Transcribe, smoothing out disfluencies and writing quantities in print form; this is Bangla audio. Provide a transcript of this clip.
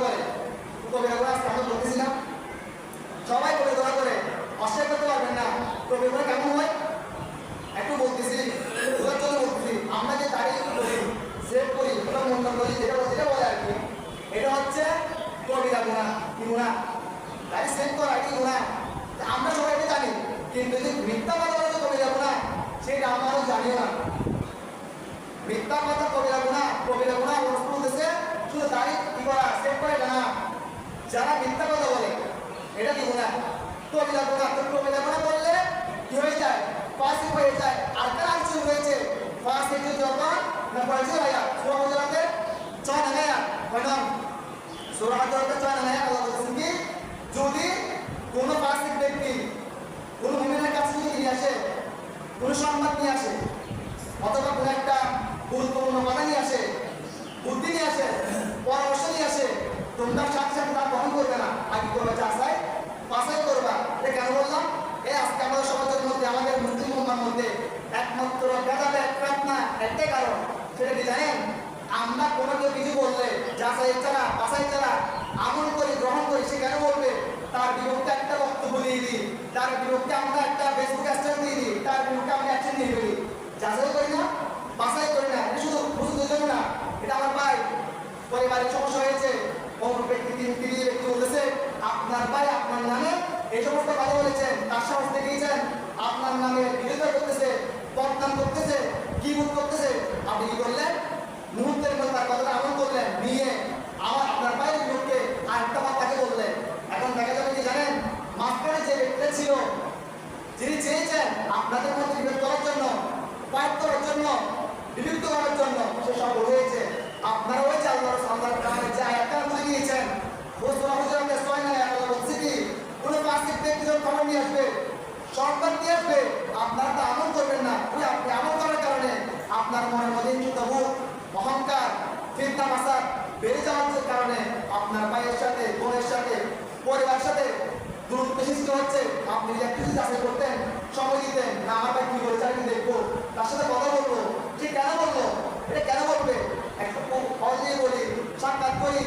করে। কবিরা গুনাহ কেমন বলতেছিলাম, সবাই কবিরা গুনাহ করে, অস্বীকার করতে পারবেন না। কবিরা গুনাহ কেমন হয় একটু বলতেছি, বোঝার জন্য বলতেছি। আমরা যে দাড়ি করি, সেভ করি, ওটা মন্ডন করি, যেটা বলে আর কি, এটা হচ্ছে কবিরা গুনাহ। কি গুনাহ? দাড়ি সেভ করা কি গুনাহ? আমরা সবাই এটা জানি, কিন্তু যে মিথ্যা কথা বলা কবিরা গুনাহ সেটা আমরাও জানিও না। মিথ্যা কথা কবিরা গুনাহ, কবিরা গুনাহ বলতেছে শুধু দাড়ি কি করা, সেভ করা এটা না। যারা মিথ্যা কথা বলে এটা কি গুনাহ? কবিরা গুনাহ। তো কবিরা গুনাহ করলে কি হয়ে যায়? ফাসিক হয়ে যায়। আর কার শুরু হয়েছে ফাসিক যখন না পড়েছে ভাইয়া সূরা হুজুরাতের 6 নম্বর আয়াত, কয় নাম? সূরা হুজুরাতের 6 নম্বর আয়াত আল্লাহ বলেছেন কি, যদি কোনো ফাসিক ব্যক্তি কোনো মুমিনের কাছে যদি নিয়ে আসে, কোনো সংবাদ নিয়ে আসে, অথবা কোনো একটা গুরুত্বপূর্ণ কথা নিয়ে আসে, বুদ্ধি নিয়ে আসে, পরামর্শ নিয়ে আসে, তোমরা সাথে সাথে তা গ্রহণ করবে না, আগে করবে যাচাই বাছাই করবা। এটা কেন বললাম? এই আজকে আমাদের সমাজের মধ্যে, আমাদের মুসলিম উম্মার মধ্যে একমাত্র ভেদাভেদ না একটাই কারণ, সেটা কি জানেন? আমরা কোনো কেউ কিছু বললে যাচাই ছাড়া বাছাই ছাড়া আমল করি, গ্রহণ করি, সে কেন বলবে? তার বিরুদ্ধে একটা বক্তব্য দিয়ে দিই, তার বিরুদ্ধে আমরা একটা ফেসবুক স্ট্যাটাস দিয়ে দিই, তার বিরুদ্ধে আমরা অ্যাকশন নিয়ে ফেলি। যাচাই করি না, বাছাই করি না। এটা শুধু দুজন না, এটা আমার ভাই পরিবারের সমস্যা হয়েছে, অমুক ব্যক্তি তিনি ব্যক্তি বলেছে আপনার ভাই আপনার নামে এই সমস্ত কথা বলেছেন, তার সাহস দেখিয়েছেন, আপনার নামে বিরোধিতা করতেছে, বদনাম করতেছে, কিবুত করতেছে। আপনি কি করলেন? মুহূর্তের মধ্যে তার কথাটা আমল করলেন, নিয়ে আপনার ভাইয়ের বিরুদ্ধে আরেকটা তাকে বললেন। এখন দেখা যাবে কি জানেন, মাঝখানে যে ব্যক্তিটা ছিল, যিনি চেয়েছেন আপনাদের মধ্যে বিভেদ করার জন্য, ফাইট করার জন্য, বিলুপ্ত করার জন্য, সে সফল হয়েছে। আপনারা ওই যে আল্লাহর কাছে যে আয়াতটা বুঝে গিয়েছেন, সূরা হুজুরাতের 6 নম্বর আয়াত বলছে কি, কোন ফাসিক ব্যক্তি যখন খবর নিয়ে আসবে, সংবাদ নিয়ে আসবে, আপনারা তা আমল করবেন না। ওই আপনি আমল করার কারণে আপনার মনের মধ্যে হিংসুতাবোধ, অহংকার, ফিতনা ফাসাদ বেড়ে যাওয়ার কারণে আপনার ভাইয়ের সাথে, বোনের সাথে, পরিবারের সাথে দূরত্ব সৃষ্টি হচ্ছে। আপনি যে কিছু যাচাই করতেন, সময় দিতেন না, আমার ভাই কি বলেছে আমি দেখবো, তার সাথে কথা বলবো, ঠিক কেন বলবো, এটা কেন বলবে? একটা সহজেই বলি, সাক্ষাৎ করি,